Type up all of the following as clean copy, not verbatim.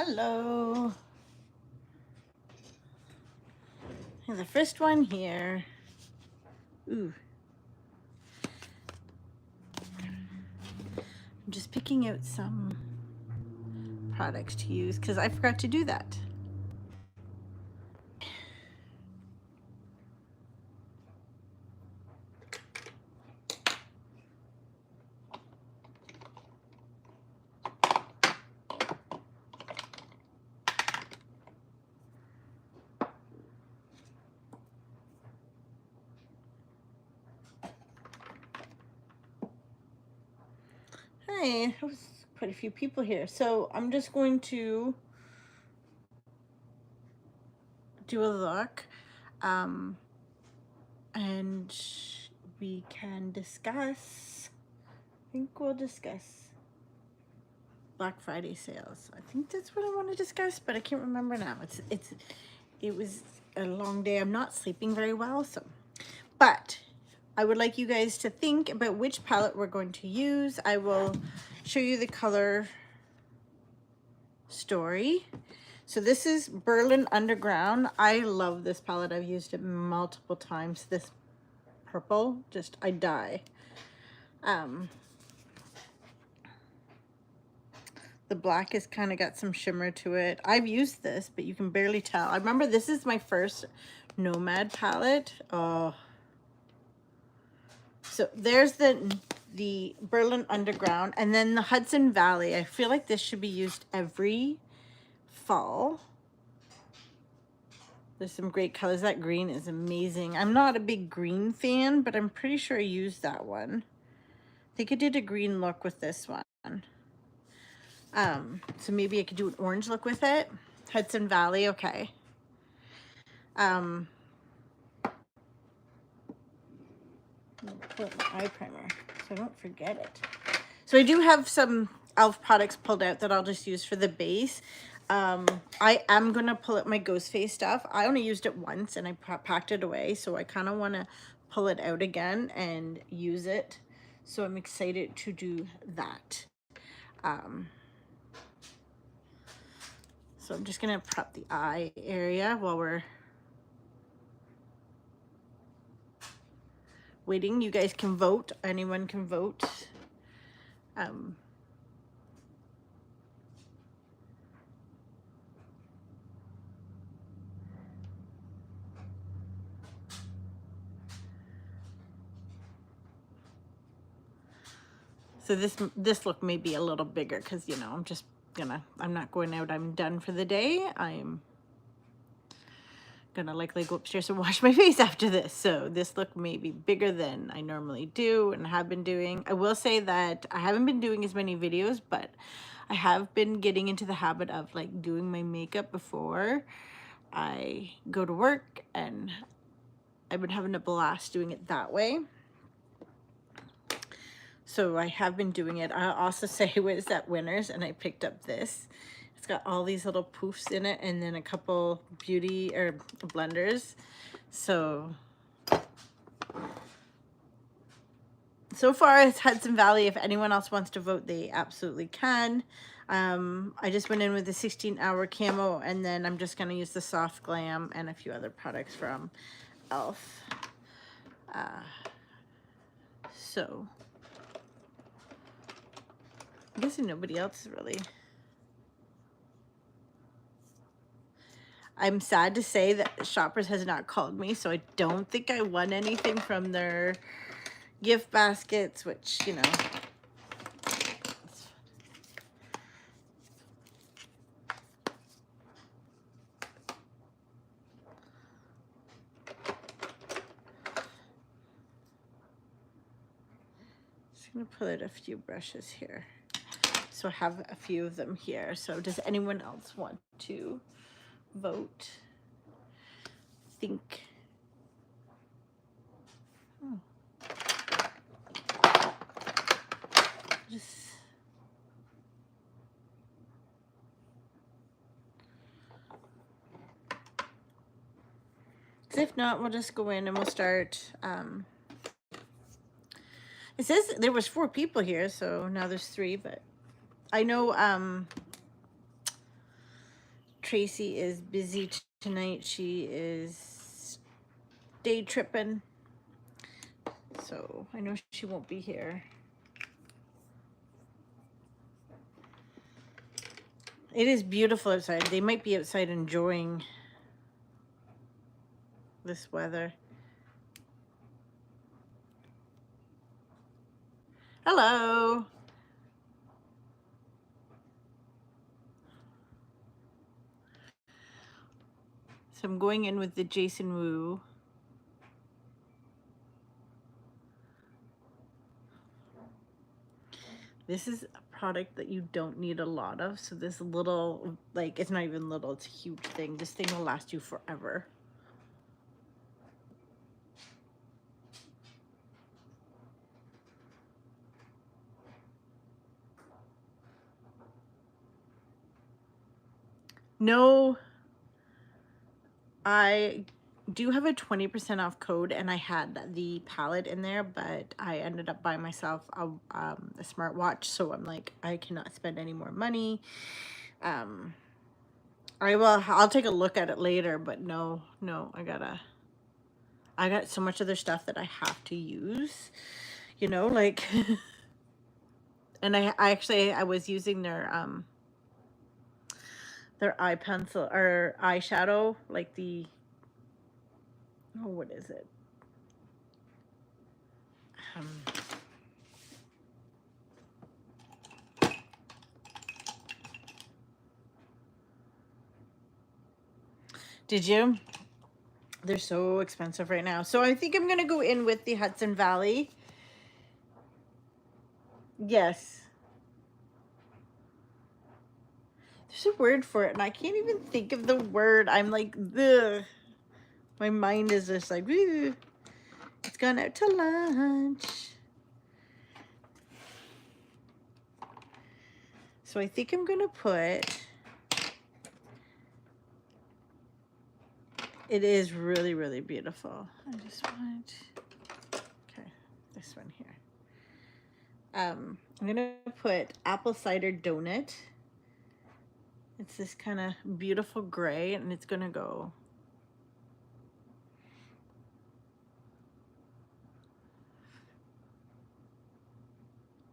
Hello. And the first one here. Ooh. I'm just picking out some products to use because I forgot to do that. Hi, there's quite a few people here. So I'm just going to do a look and we can discuss. I think we'll discuss Black Friday sales. I think that's what I want to discuss, but I can't remember now. It was a long day. I'm not sleeping very well, so but I would like you guys to think about which palette we're going to use. I will show you the color story. So this is Berlin Underground. I love this palette. I've used it multiple times. This purple, just I die. The black has kind of got some shimmer to it. I've used this, but you can barely tell. I remember this is my first Nomad palette. Oh. So there's the Berlin Underground, and then the Hudson Valley. I feel like this should be used every fall. There's some great colors. That green is amazing. I'm not a big green fan, but I'm pretty sure I used that one. I think I did a green look with this one. So maybe I could do an orange look with it. Hudson Valley, okay. Pull out my eye primer so I don't forget it. So I do have some E.L.F. products pulled out that I'll just use for the base. I am going to pull out my Ghost Face stuff. I only used it once and I packed it away, so I kind of want to pull it out again and use it. So I'm excited to do that. So I'm just going to prep the eye area while we're waiting. You guys can vote. Anyone can vote. So this look may be a little bigger because, you know, I'm not going out. I'm done for the day. I'm gonna likely go upstairs and wash my face after this. So this look may be bigger than I normally do and have been doing. I will say that I haven't been doing as many videos, but I have been getting into the habit of like doing my makeup before I go to work, and I've been having a blast doing it that way. So I have been doing it. I also say it was at Winners and I picked up this. It's got all these little poofs in it and then a couple beauty or blenders. So far it's Hudson Valley. If anyone else wants to vote, they absolutely can. I just went in with the 16-hour camo, and then I'm just going to use the Soft Glam and a few other products from E.L.F. So I'm guessing nobody else is really. I'm sad to say that Shoppers has not called me, so I don't think I won anything from their gift baskets, which, you know. Just gonna pull out a few brushes here. So I have a few of them here. So does anyone else want to vote? Think. Oh. Just. If not, we'll just go in and we'll start. It says there was 4 people here, so now there's 3, but I know Tracy is busy tonight. She is day tripping. So I know she won't be here. It is beautiful outside. They might be outside enjoying this weather. Hello. So I'm going in with the Jason Wu. This is a product that you don't need a lot of. So this little, like, it's not even little, it's a huge thing. This thing will last you forever. No, I do have a 20% off code, and I had the palette in there, but I ended up buying myself a smartwatch, so I'm like, I cannot spend any more money. I'll take a look at it later, but no, I got so much other stuff that I have to use, you know, like, and I was using their eye pencil or eyeshadow, like the, oh, what is it? Did you? They're so expensive right now. So I think I'm going to go in with the Hudson Valley. Yes. There's a word for it, and I can't even think of the word. I'm like, ugh. My mind is just like, ugh. It's gone out to lunch. So I think I'm going to put, it is really, really beautiful. I just want, okay, this one here. I'm going to put apple cider donut. It's this kind of beautiful gray, and it's going to go.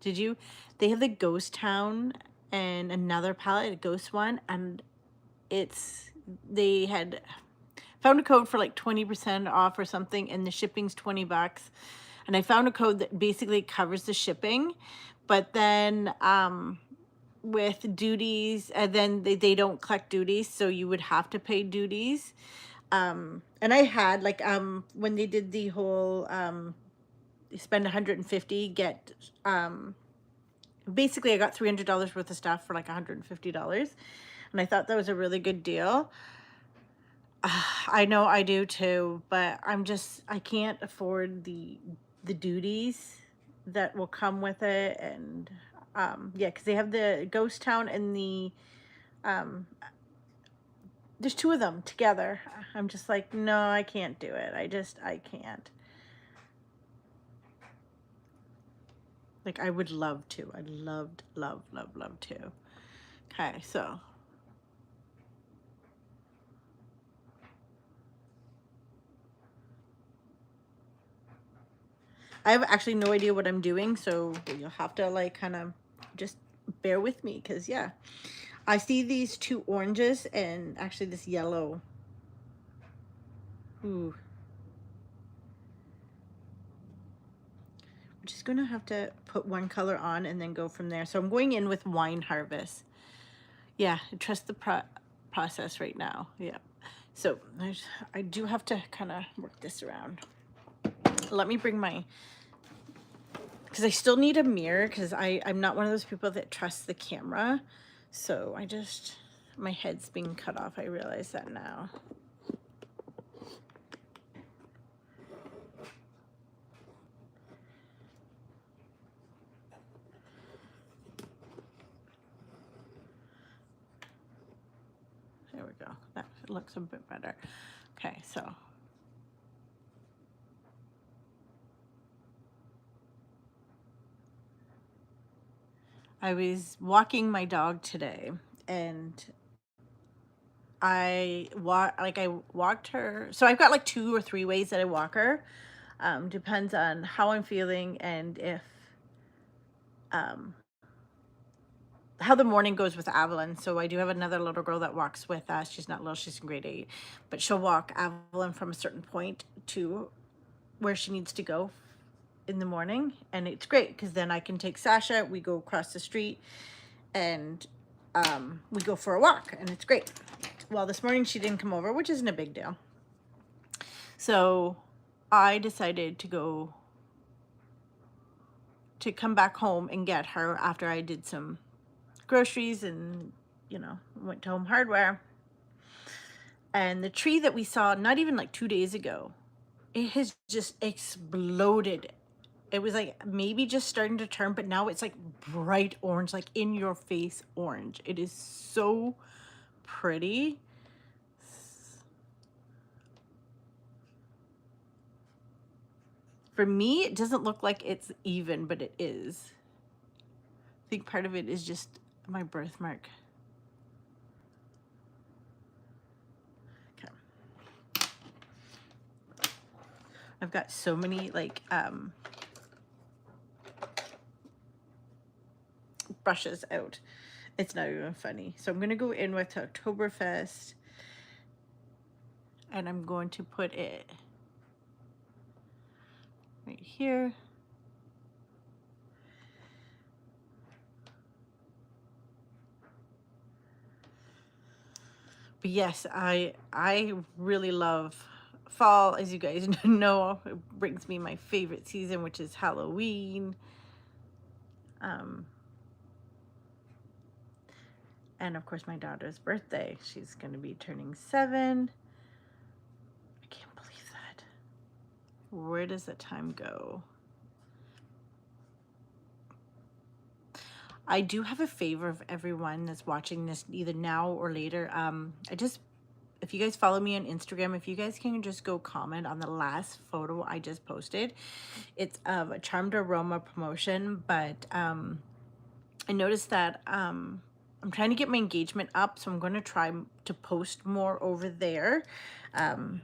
Did you? They have the Ghost Town and another palette, a Ghost one, and they had found a code for like 20% off or something, and the shipping's $20. And I found a code that basically covers the shipping, but then with duties, and then they don't collect duties, so you would have to pay duties. And I had like when they did the whole spend 150, get basically I got $300 worth of stuff for like $150, and I thought that was a really good deal. I know I do too, but I can't afford the duties that will come with it. And yeah, because they have the Ghost Town and the there's two of them together. I'm just like, no, I can't do it. I can't. Like, I would love to. I'd love to. Okay, so I have actually no idea what I'm doing, so you'll have to like kind of just bear with me, because yeah, I see these two oranges and actually this yellow. Ooh. I'm just gonna have to put one color on and then go from there. So I'm going in with Wine Harvest. Yeah, trust the process right now. Yeah. So I do have to kind of work this around. Let me bring my, because I still need a mirror, because I'm not one of those people that trusts the camera. So my head's being cut off. I realize that now. There we go. That looks a bit better. Okay, so I was walking my dog today, and I walked her. So I've got like 2 or 3 ways that I walk her. Depends on how I'm feeling and if um how the morning goes with Evelyn. So I do have another little girl that walks with us. She's not little, she's in grade 8, but she'll walk Evelyn from a certain point to where she needs to go in the morning, and it's great because then I can take Sasha, we go across the street, and we go for a walk, and it's great. Well, this morning she didn't come over, which isn't a big deal. So I decided to come back home and get her after I did some groceries and, went to Home Hardware. And the tree that we saw not even like 2 days ago, it has just exploded. It was like maybe just starting to turn, but now it's like bright orange, like in your face orange. It is so pretty. For me, it doesn't look like it's even, but it is. I think part of it is just my birthmark. Okay. I've got so many like brushes out. It's not even funny. So I'm going to go in with Oktoberfest, and I'm going to put it right here. But yes, I really love fall. As you guys know, it brings me my favorite season, which is Halloween. And of course my daughter's birthday. She's going to be turning 7. I can't believe that. Where does the time go? I do have a favor of everyone that's watching this either now or later. If you guys follow me on Instagram, if you guys can just go comment on the last photo I just posted. It's of a Charmed Aroma promotion, but I noticed that I'm trying to get my engagement up, so I'm going to try to post more over there. And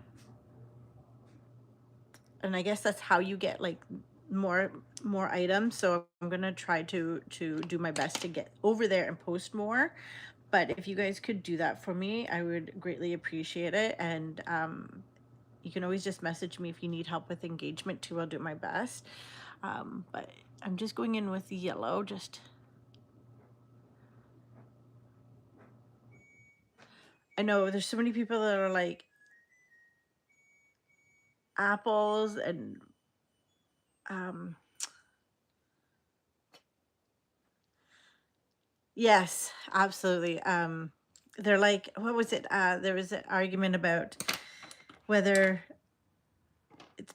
I guess that's how you get like more items. So I'm going to try to do my best to get over there and post more. But if you guys could do that for me, I would greatly appreciate it. And you can always just message me if you need help with engagement too. I'll do my best. But I'm just going in with the yellow. I know there's so many people that are like apples and yes, absolutely. They're like, what was it? There was an argument about whether it's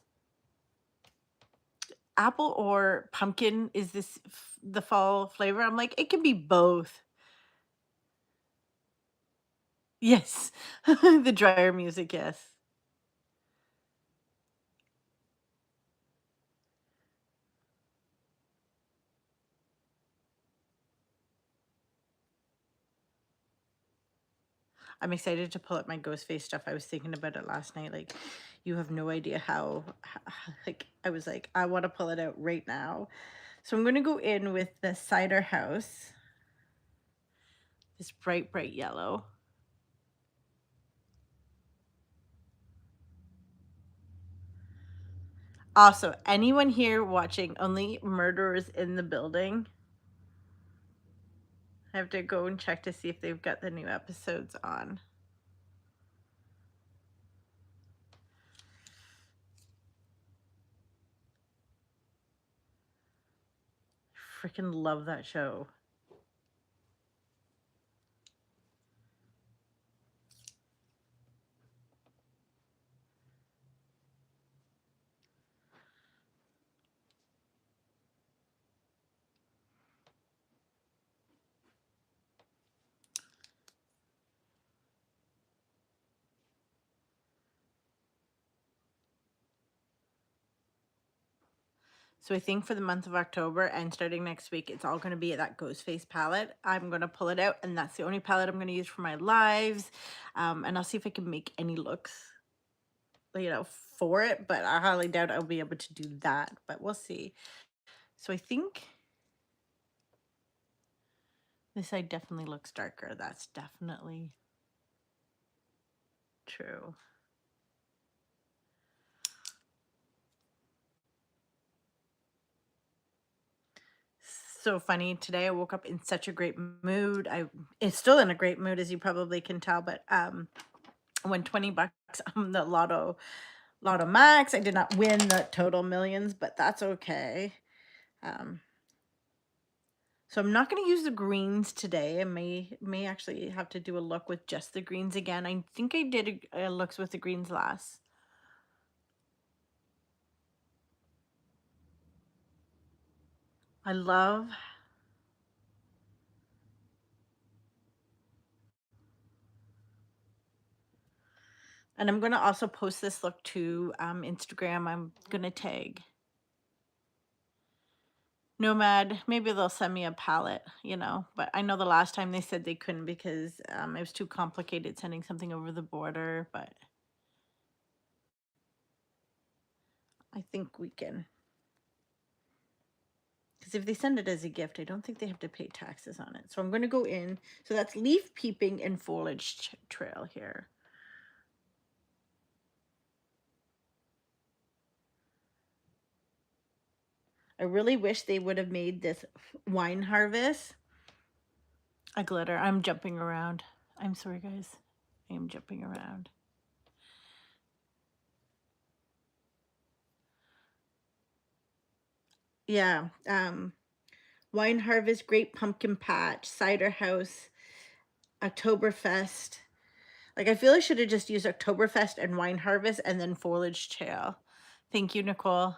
apple or pumpkin is the fall flavor. I'm like, it can be both. Yes. The dryer music, yes. I'm excited to pull up my ghost face stuff. I was thinking about it last night. Like, you have no idea how like, I was like, I want to pull it out right now. So I'm going to go in with the cider house. This bright, bright yellow. Also, anyone here watching Only Murderers in the Building? I have to go and check to see if they've got the new episodes on. Freaking love that show. So I think for the month of October and starting next week, it's all going to be that Ghost Face palette. I'm going to pull it out, and that's the only palette I'm going to use for my lives. And I'll see if I can make any looks, you know, for it, but I highly doubt I'll be able to do that, but we'll see. So I think this side definitely looks darker. That's definitely true. So funny. Today I woke up in such a great mood. It's still in a great mood, as you probably can tell, but I won 20 bucks on the Lotto Max. I did not win the total millions, but that's okay. So I'm not going to use the greens today. I may actually have to do a look with just the greens again. I think I did looks with the greens last. I love and I'm going to also post this look to Instagram. I'm going to tag Nomad. Maybe they'll send me a palette, you know, but I know the last time they said they couldn't because it was too complicated sending something over the border, but I think we can. Because if they send it as a gift, I don't think they have to pay taxes on it. So I'm going to go in. So that's leaf peeping and foliage trail here. I really wish they would have made this wine harvest a glitter. I'm jumping around. I'm sorry, guys. I am jumping around. Yeah. Wine harvest, Great Pumpkin Patch, Cider House, Oktoberfest. Like, I feel I should have just used Oktoberfest and Wine Harvest and then Foliage Trail. Thank you, Nicole.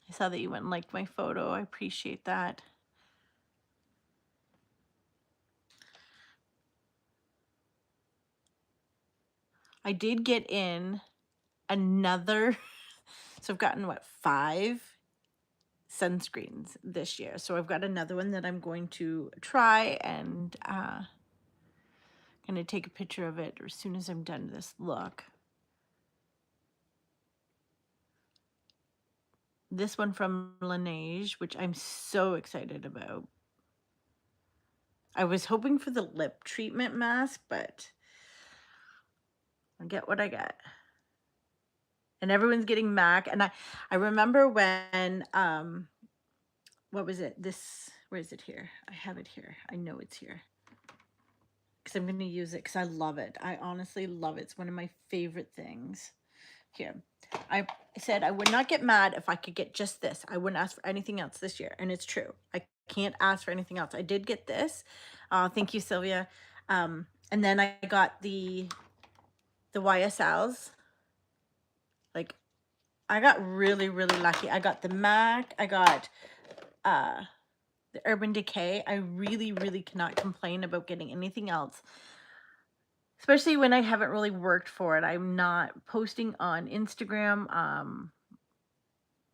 I saw that you went and liked my photo. I appreciate that. I did get in another, so I've gotten what, 5 sunscreens this year. So I've got another one that I'm going to try, and going to take a picture of it as soon as I'm done this look. This one from Laneige, which I'm so excited about. I was hoping for the lip treatment mask, but I get what I get. And everyone's getting MAC. And I remember when, what was it? Where is it here? I have it here. I know it's here. Because I'm going to use it because I love it. I honestly love it. It's one of my favorite things. Here. I said I would not get mad if I could get just this. I wouldn't ask for anything else this year. And it's true. I can't ask for anything else. I did get this. Thank you, Sylvia. And then I got the YSLs. Like, I got really, really lucky. I got the MAC. I got the Urban Decay. I really, really cannot complain about getting anything else. Especially when I haven't really worked for it. I'm not posting on Instagram.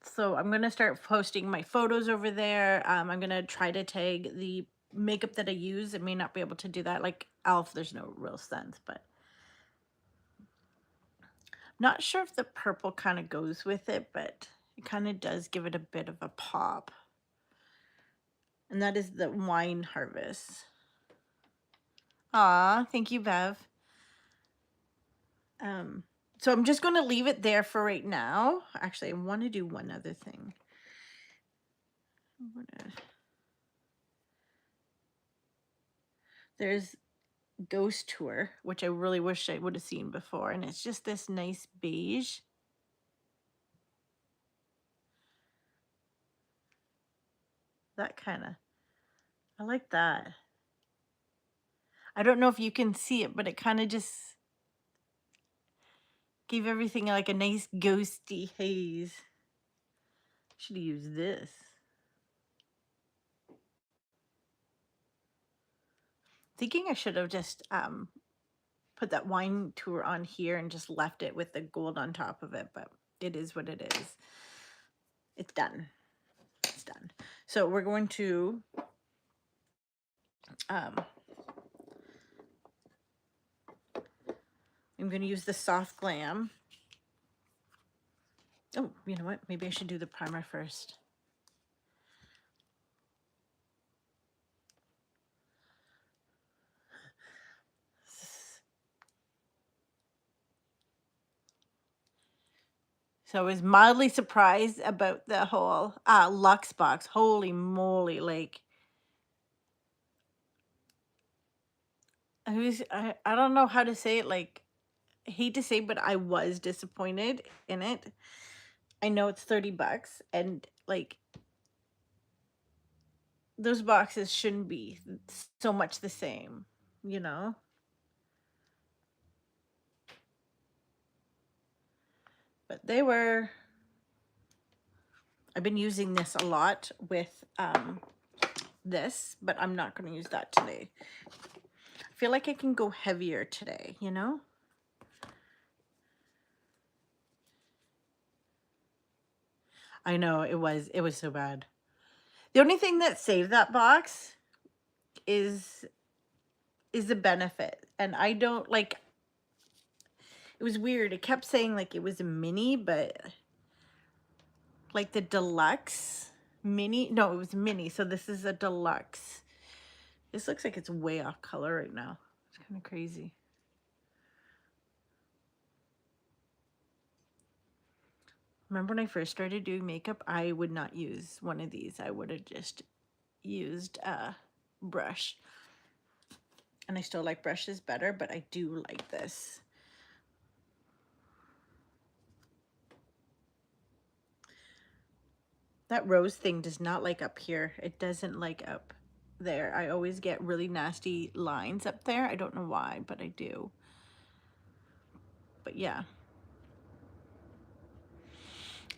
So I'm going to start posting my photos over there. I'm going to try to tag the makeup that I use. I may not be able to do that. Like E.L.F, there's no real sense, but not sure if the purple kind of goes with it, but it kind of does give it a bit of a pop. And that is the Wine Harvest. Aw, thank you, Bev. So I'm just going to leave it there for right now. Actually, I want to do one other thing. There's Ghost Tour, which I really wish I would have seen before, and it's just this nice beige. That kind of, I like that. I don't know if you can see it, but it kind of just gave everything like a nice ghosty haze. Should have used this. Thinking I should have just put that Wine Tour on here and just left it with the gold on top of it, but it is what it is. It's done. It's done. So we're going to I'm going to use the Soft Glam. Oh, you know what? Maybe I should do the primer first. So I was mildly surprised about the whole Luxe box. Holy moly, like I don't know how to say it, like I hate to say, but I was disappointed in it. I know it's 30 bucks and like those boxes shouldn't be so much the same, you know? But they were. I've been using this a lot with this, but I'm not going to use that today. I feel like I can go heavier today, you know? I know it was so bad. The only thing that saved that box is the benefit. And I don't like, it was weird. It kept saying like it was a mini, but like the deluxe mini, no, it was mini. So this is a deluxe. This looks like it's way off color right now. It's kind of crazy. Remember when I first started doing makeup, I would not use one of these. I would have just used a brush. And I still like brushes better, but I do like this. That rose thing does not like up here. It doesn't like up there. I always get really nasty lines up there. I don't know why, but I do. But yeah.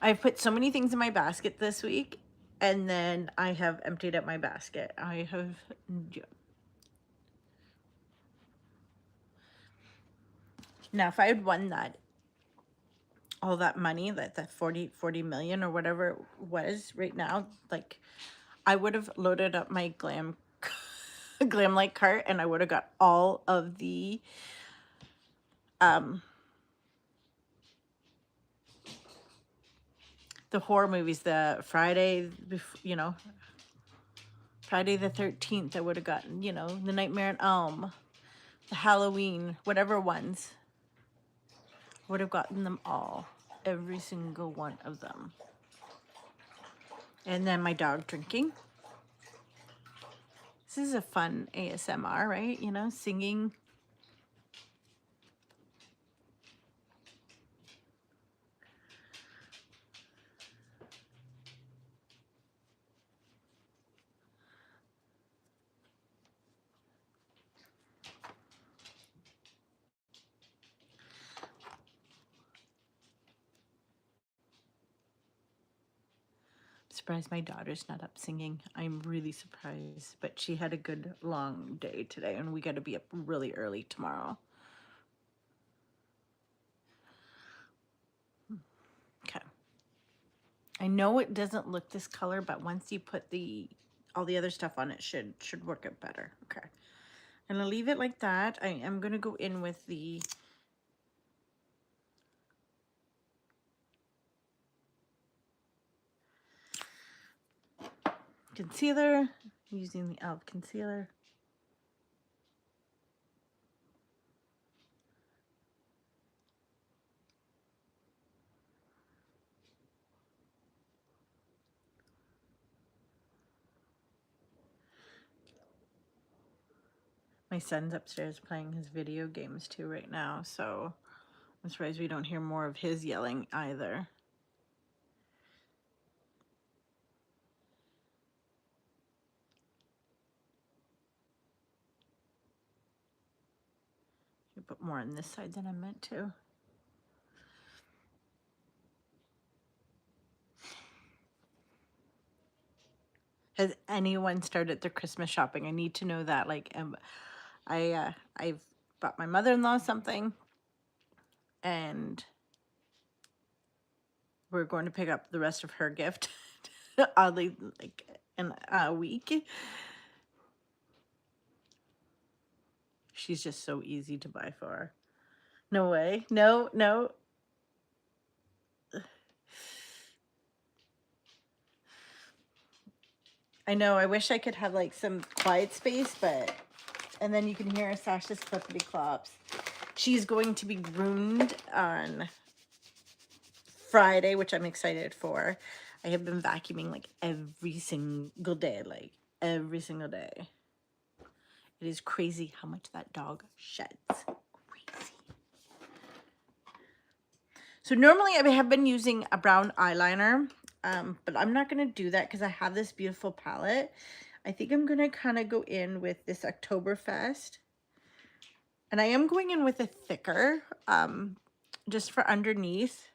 I've put so many things in my basket this week, and then I have emptied out my basket. I have... Now, if I had won all that money, that 40 million or whatever it was right now, like, I would have loaded up my glam light cart, and I would have got all of the horror movies, the Friday, you know, Friday the 13th. I would have gotten, you know, the Nightmare on Elm, the Halloween, whatever ones. Would have gotten them all, every single one of them. And then my dog drinking. This is a fun ASMR, right? You know, singing. Surprised my daughter's not up singing. I'm really surprised, but she had a good long day today, and we got to be up really early tomorrow. Okay. I know it doesn't look this color, but once you put all the other stuff on, it should work out better. Okay. I'm gonna leave it like that. I am gonna go in with the concealer, using the E.L.F concealer. My son's upstairs playing his video games too right now, so I'm surprised we don't hear more of his yelling either. I put more on this side than I meant to. Has anyone started their Christmas shopping? I need to know that. Like, I've bought my mother-in-law something, and we're going to pick up the rest of her gift, oddly, like in a week. She's just so easy to buy for. No way. No, no. I know, I wish I could have like some quiet space, but, and then you can hear Sasha's clippity clops. She's going to be groomed on Friday, which I'm excited for. I have been vacuuming like every single day, like every single day. It is crazy how much that dog sheds. Crazy. So normally I have been using a brown eyeliner, but I'm not going to do that because I have this beautiful palette. I think I'm going to kind of go in with this Oktoberfest. And I am going in with a thicker, just for underneath.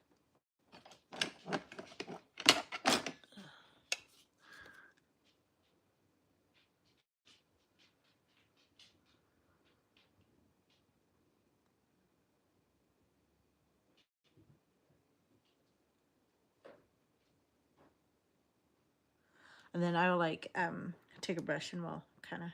And then I will like take a brush and we'll kind of.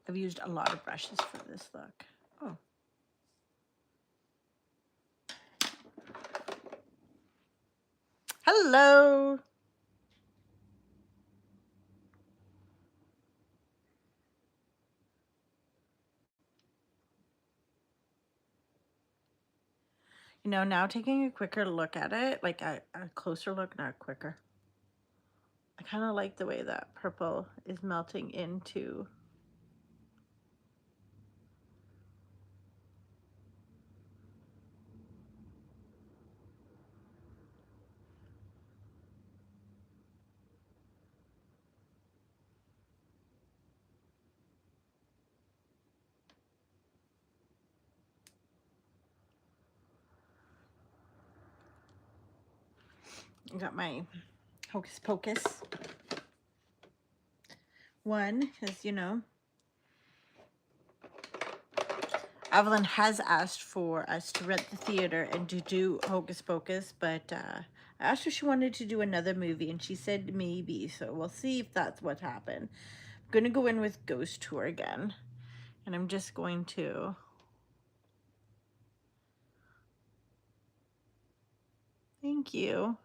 I've used a lot of brushes for this look. Oh. Hello. You know, now taking a quicker look at it, like a closer look, not quicker. I kind of like the way that purple is melting into. I got my Hocus Pocus one, because, you know, Evelyn has asked for us to rent the theater and to do Hocus Pocus, but I asked her if she wanted to do another movie, and she said maybe, so we'll see if that's what happened. I'm going to go in with Ghost Tour again, and I'm just going to... Thank you.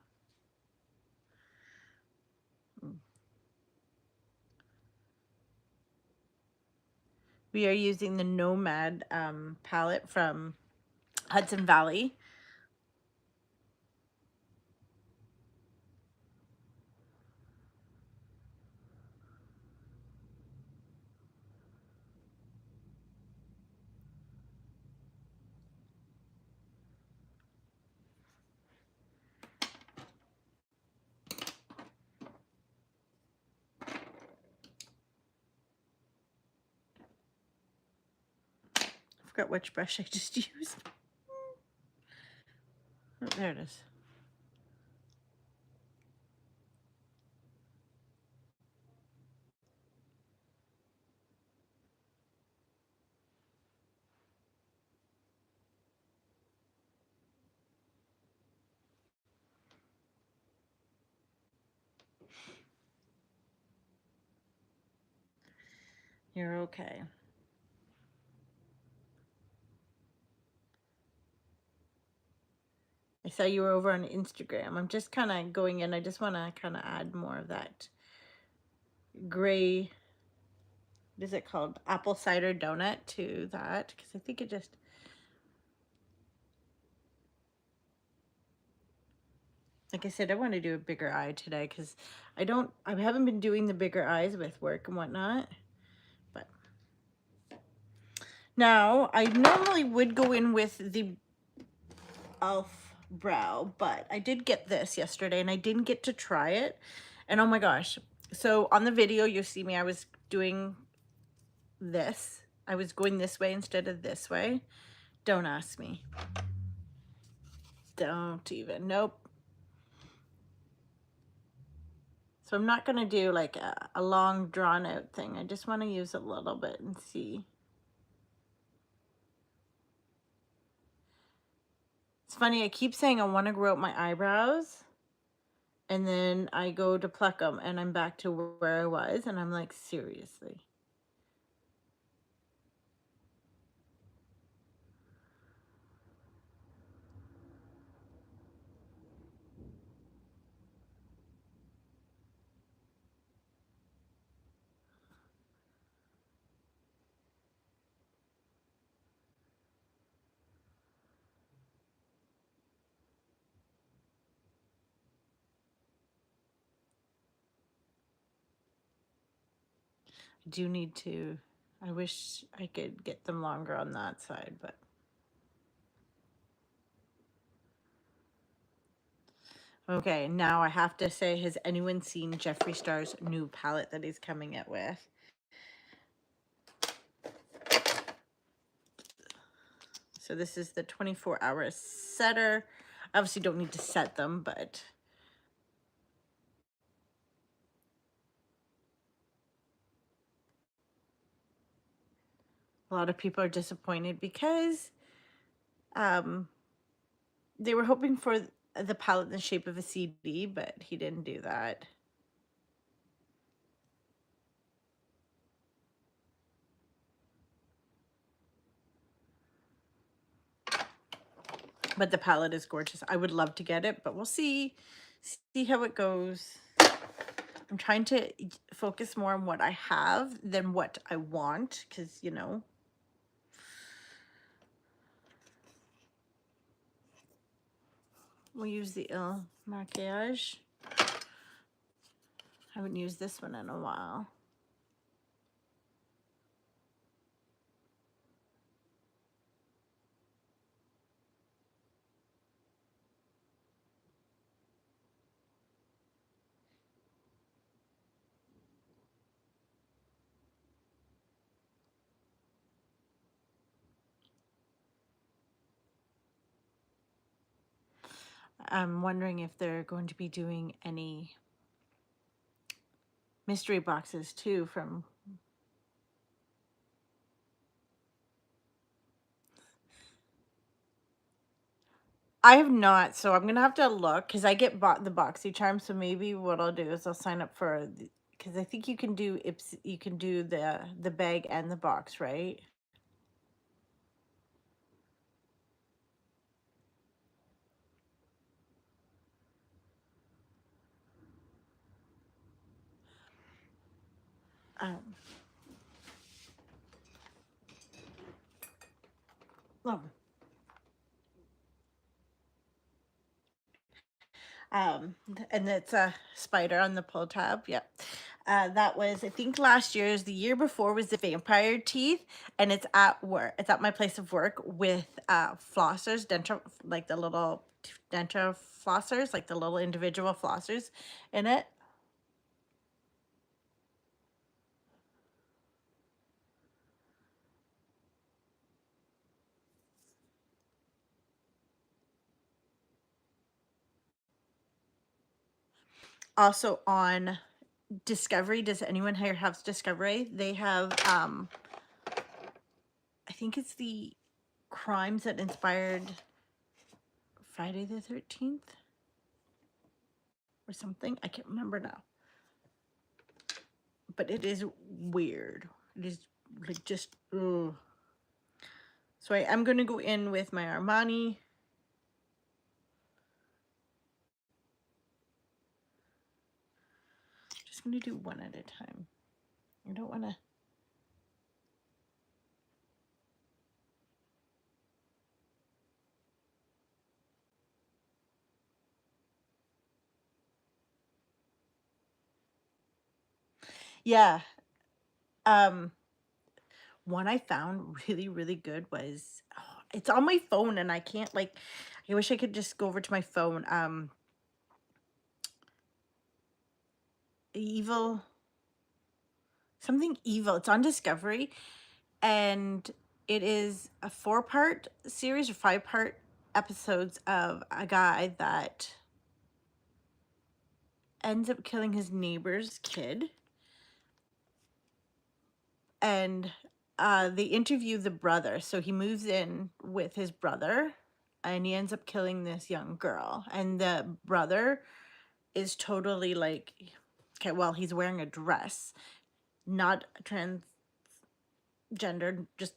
We are using the Nomad palette from Hudson Valley. I forgot which brush I just used. Oh, there it is. You're okay. I saw you were over on Instagram. I'm just kind of going in. I just want to kind of add more of that gray, what is it called? Apple cider donut to that, because I think it just... Like I said, I want to do a bigger eye today because I haven't been doing the bigger eyes with work and whatnot. But now I normally would go in with the E.L.F brow, but I did get this yesterday and I didn't get to try it. And oh my gosh. So on the video, you see me, I was doing this. I was going this way instead of this way. Don't ask me. Don't even. Nope. So I'm not going to do like a long drawn out thing. I just want to use a little bit and see. It's funny, I keep saying I want to grow out my eyebrows, and then I go to pluck them and I'm back to where I was, and I'm like, seriously. I do need to, I wish I could get them longer on that side, but. Okay, now I have to say, has anyone seen Jeffree Star's new palette that he's coming out with? So this is the 24-hour setter. Obviously don't need to set them, but a lot of people are disappointed because they were hoping for the palette in the shape of a CD, but he didn't do that. But the palette is gorgeous. I would love to get it, but we'll see how it goes. I'm trying to focus more on what I have than what I want, because, you know. We'll use the E.L.F maquillage. I haven't used this one in a while. I'm wondering if they're going to be doing any mystery boxes too from. I have not, so I'm gonna have to look because I get bought the Boxycharm. So maybe what I'll do is I'll sign up for, because I think you can do Ipsy, you can do the bag and the box, right? Um, oh, and it's a spider on the pull tab. Yep. That was, I think, last year's. The year before was the vampire teeth, and it's at work. It's at my place of work with flossers, dental, like the little dental flossers, like the little individual flossers in it. Also on Discovery, does anyone here have Discovery? They have, I think it's the crimes that inspired Friday the 13th or something. I can't remember now. But it is weird. It is like just, ugh. So I am going to go in with my Armani. Just going to do one at a time. I don't want to. Yeah. One I found really, really good was, oh, it's on my phone and I can't, like, I wish I could just go over to my phone. Evil something evil. It's on Discovery, and it is a 4-part series or 5-part episodes of a guy that ends up killing his neighbor's kid. And they interview the brother. So he moves in with his brother and he ends up killing this young girl. And the brother is totally like, okay, well, he's wearing a dress, not transgendered, just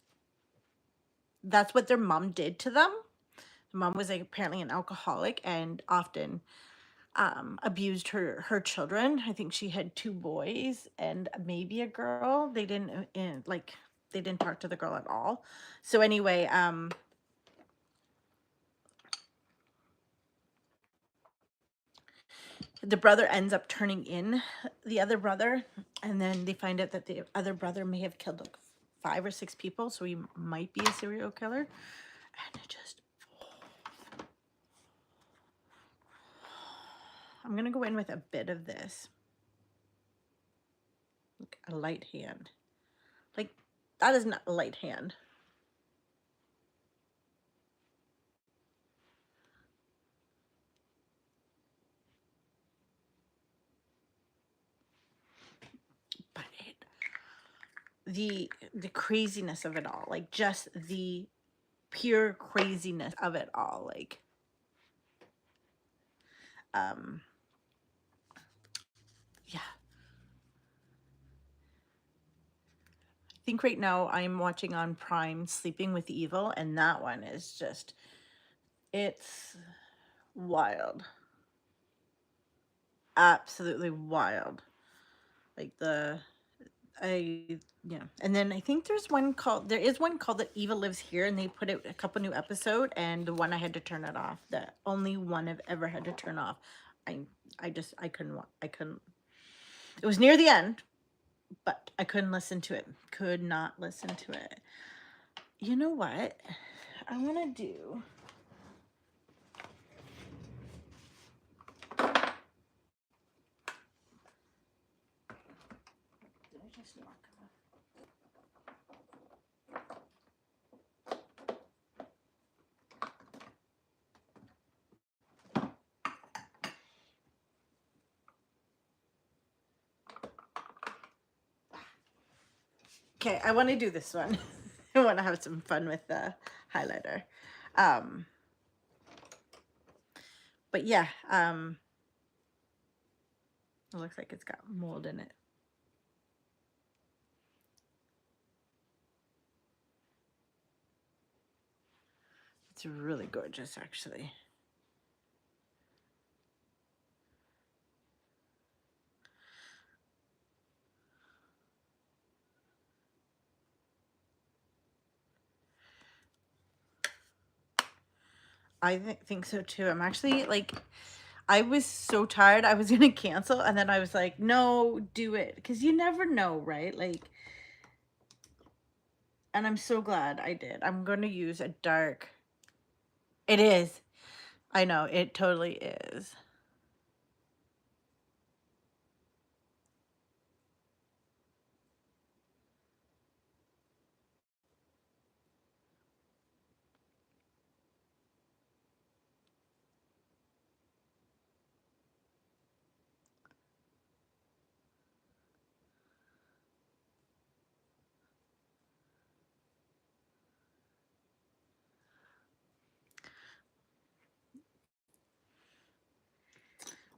that's what their mom did to them. The mom was like apparently an alcoholic and often abused her children. I think she had 2 boys and maybe a girl. They didn't like they didn't talk to the girl at all. So anyway, the brother ends up turning in the other brother, and then they find out that the other brother may have killed like 5 or 6 people, so he might be a serial killer. And it just, I'm gonna go in with a bit of this, like a light hand. Like, that is not a light hand. But the craziness of it all, like just the pure craziness of it all, like yeah. I think right now I'm watching on Prime Sleeping with Evil, and that one is just, it's wild. Absolutely wild. Like yeah. And then I think there is one called that Eva Lives Here, and they put out a couple new episode, and the one I had to turn it off. The only one I've ever had to turn off. I couldn't. It was near the end, but I couldn't listen to it. Could not listen to it. You know what I want to do? Did I just knock off? Okay, I want to do this one. I want to have some fun with the highlighter. But yeah, it looks like it's got mold in it. It's really gorgeous, actually. I think so too. I'm actually like, I was so tired. I was gonna cancel, and then I was like, no, do it, because you never know, right? Like, and I'm so glad I did. I'm gonna use a dark. It is. I know, it totally is.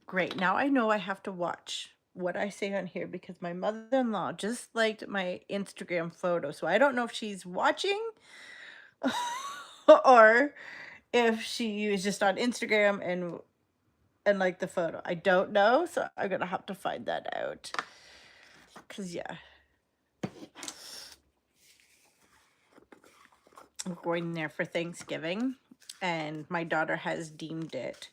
Great. Now I know I have to watch what I say on here because my mother-in-law just liked my Instagram photo. So I don't know if she's watching or if she was just on Instagram and liked the photo. I don't know. So I'm gonna have to find that out. Cause yeah. I'm going there for Thanksgiving, and my daughter has deemed it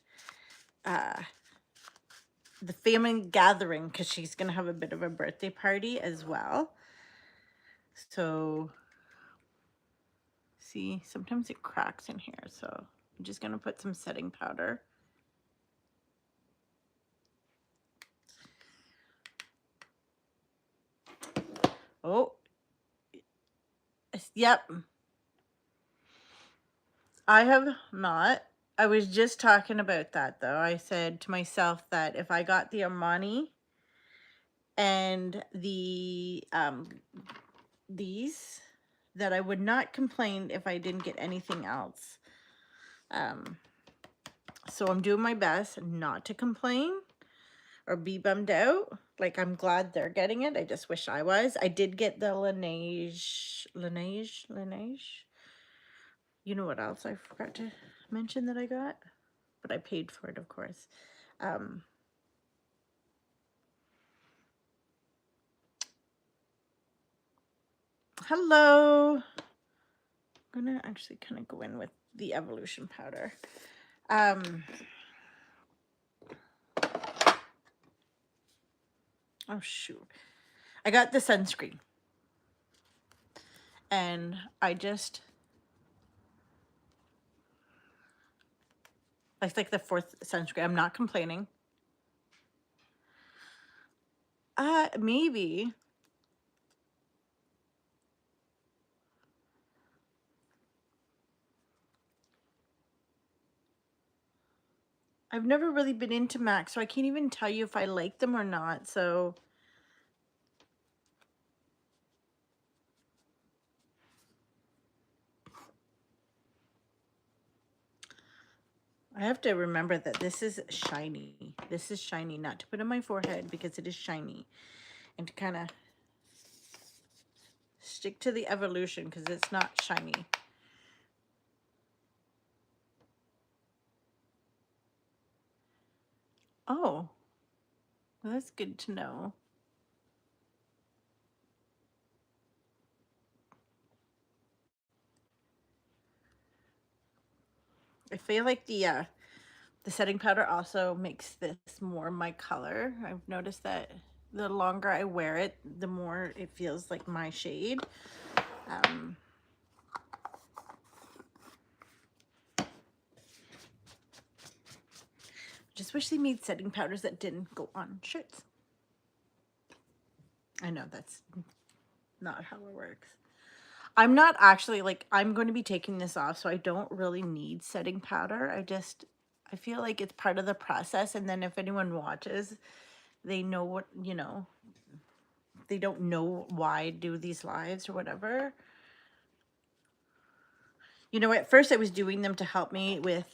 the family gathering because she's gonna have a bit of a birthday party as well. So see, sometimes it cracks in here, so I'm just gonna put some setting powder. Oh, yep. I have not. I was just talking about that though. I said to myself that if I got the Armani and these, that I would not complain if I didn't get anything else. So I'm doing my best not to complain or be bummed out. Like, I'm glad they're getting it. I just wish I was. I did get the Laneige. You know what else I forgot to mention that I got? But I paid for it, of course. Hello. I'm gonna actually kind of go in with the Evolution powder. Oh shoot. I got the sunscreen. And it's like the 4th sunscreen. I'm not complaining. Maybe. I've never really been into MAC, so I can't even tell you if I like them or not. So I have to remember that this is shiny. This is shiny, not to put on my forehead because it is shiny. And to kind of stick to the Evolution because it's not shiny. Oh, well, that's good to know. I feel like the setting powder also makes this more my color. I've noticed that the longer I wear it, the more it feels like my shade. Just wish they made setting powders that didn't go on shirts. I know that's not how it works. I'm not actually, like, I'm going to be taking this off, so I don't really need setting powder. I feel like it's part of the process, and then if anyone watches, they know what, you know, they don't know why I do these lives or whatever. You know, at first I was doing them to help me with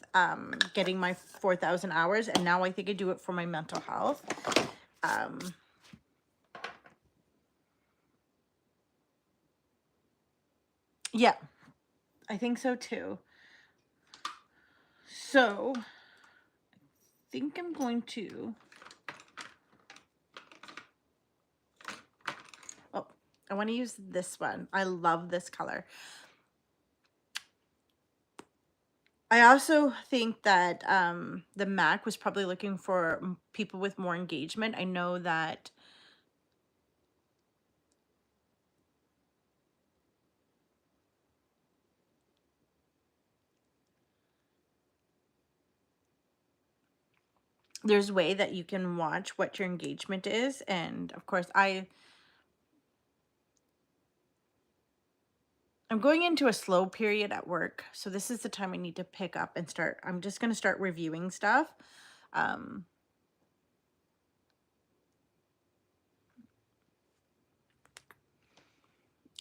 getting my 4,000 hours, and now I think I do it for my mental health. Yeah, I think so too. So, I think I'm going to... Oh, I want to use this one. I love this color. I also think that the MAC was probably looking for people with more engagement. I know that there's a way that you can watch what your engagement is. And of course, I'm going into a slow period at work. So this is the time I need to pick up and start. I'm just going to start reviewing stuff. And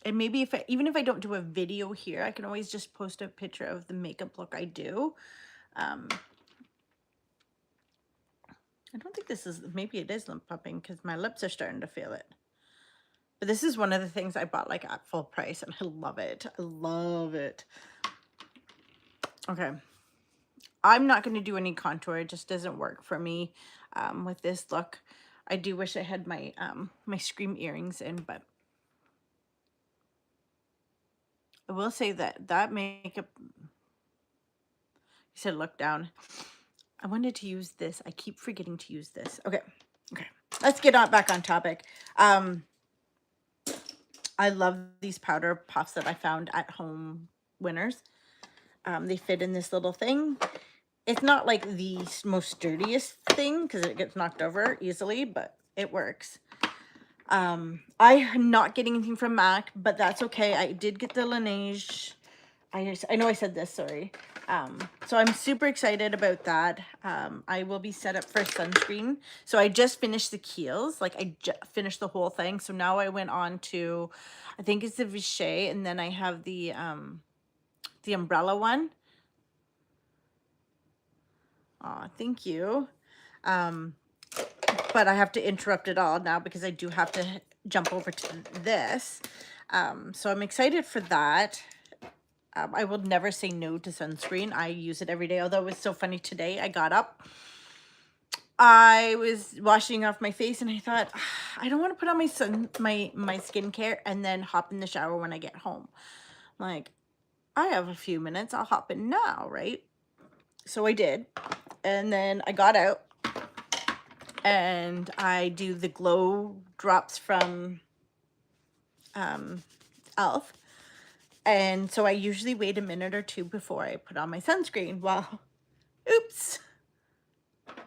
maybe even if I don't do a video here, I can always just post a picture of the makeup look I do. I don't think this is, maybe it is lip pumping because my lips are starting to feel it. But this is one of the things I bought like at full price, and I love it. I love it. Okay. I'm not going to do any contour. It just doesn't work for me with this look. I do wish I had my my Scream earrings in, but I will say that that makeup, you said look down. I wanted to use this. I keep forgetting to use this. Okay. Okay. Let's get on back on topic. I love these powder puffs that I found at Home Winners. They fit in this little thing. It's not like the most sturdiest thing because it gets knocked over easily, but it works. I'm not getting anything from MAC, but that's okay. I did get the Laneige. I know I said this, sorry. So I'm super excited about that. I will be set up for sunscreen. So I just finished the Kiehl's, like I finished the whole thing. So now I went on to, I think it's the Vichy, and then I have the umbrella one. Aw, thank you. But I have to interrupt it all now because I do have to jump over to this. So I'm excited for that. I will never say no to sunscreen. I use it every day. Although it was so funny today, I got up, I was washing off my face, and I thought, I don't want to put on my skincare and then hop in the shower when I get home. Like, I have a few minutes, I'll hop in now, right? So I did, and then I got out, and I do the glow drops from E.L.F. And so I usually wait a minute or two before I put on my sunscreen. Well, oops,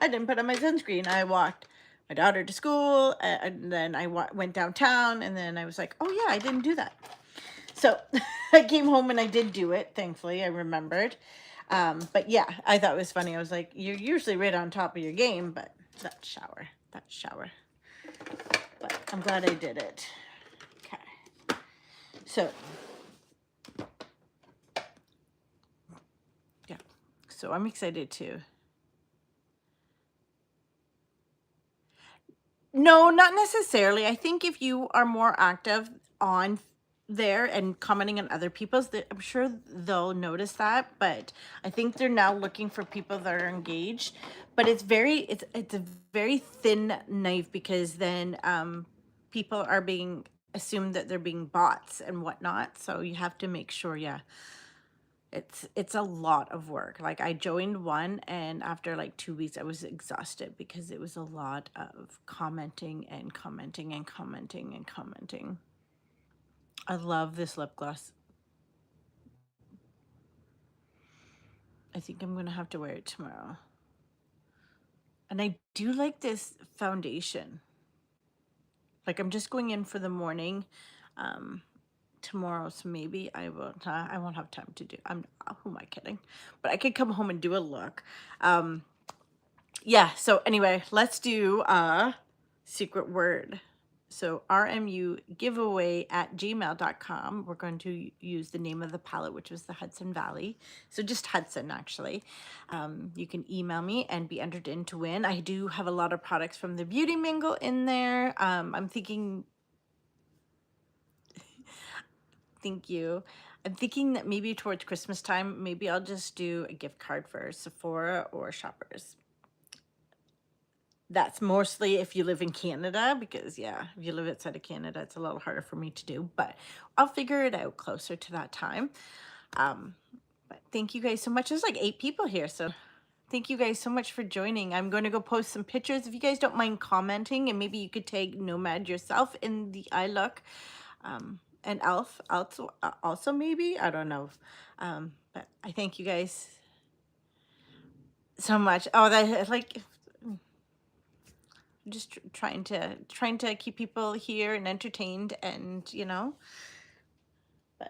I didn't put on my sunscreen. I walked my daughter to school, and then I went downtown, and then I was like, oh yeah, I didn't do that. So I came home and I did do it. Thankfully, I remembered. But yeah, I thought it was funny. I was like, you're usually right on top of your game, but that shower. But I'm glad I did it. Okay. So, yeah. So I'm excited too. No, not necessarily. I think if you are more active on there and commenting on other people's, I'm sure they'll notice that. But I think they're now looking for people that are engaged. But it's a very thin knife, because then people are being assumed that they're being bots and whatnot. So you have to make sure, yeah. It's a lot of work. Like, I joined one, and after like 2 weeks I was exhausted because it was a lot of commenting and commenting and commenting and commenting. I love this lip gloss. I think I'm gonna have to wear it tomorrow. And I do like this foundation. Like, I'm just going in for the morning tomorrow, so maybe I won't have time to do. Who am I kidding? But I could come home and do a look. Yeah, so anyway, let's do a secret word. So rmugiveaway@gmail.com. We're going to use the name of the palette, which was the Hudson Valley. So just Hudson, actually. You can email me and be entered in to win. I do have a lot of products from the Beauty Mingle in there. I'm thinking, thank you. I'm thinking that maybe towards Christmas time, maybe I'll just do a gift card for Sephora or Shoppers. That's mostly if you live in Canada, because yeah, if you live outside of Canada, it's a little harder for me to do, but I'll figure it out closer to that time. But thank you guys so much. There's like 8 people here, so thank you guys so much for joining. I'm going to go post some pictures. If you guys don't mind commenting, and maybe you could tag Nomad yourself in the eye look, and E.L.F. also maybe, I don't know. But I thank you guys so much. Oh, that, like, just trying to keep people here and entertained, and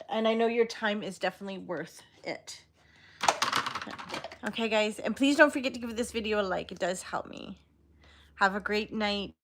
and I know your time is definitely worth it. Okay guys, and please don't forget to give this video a like. It does help me. Have a great night.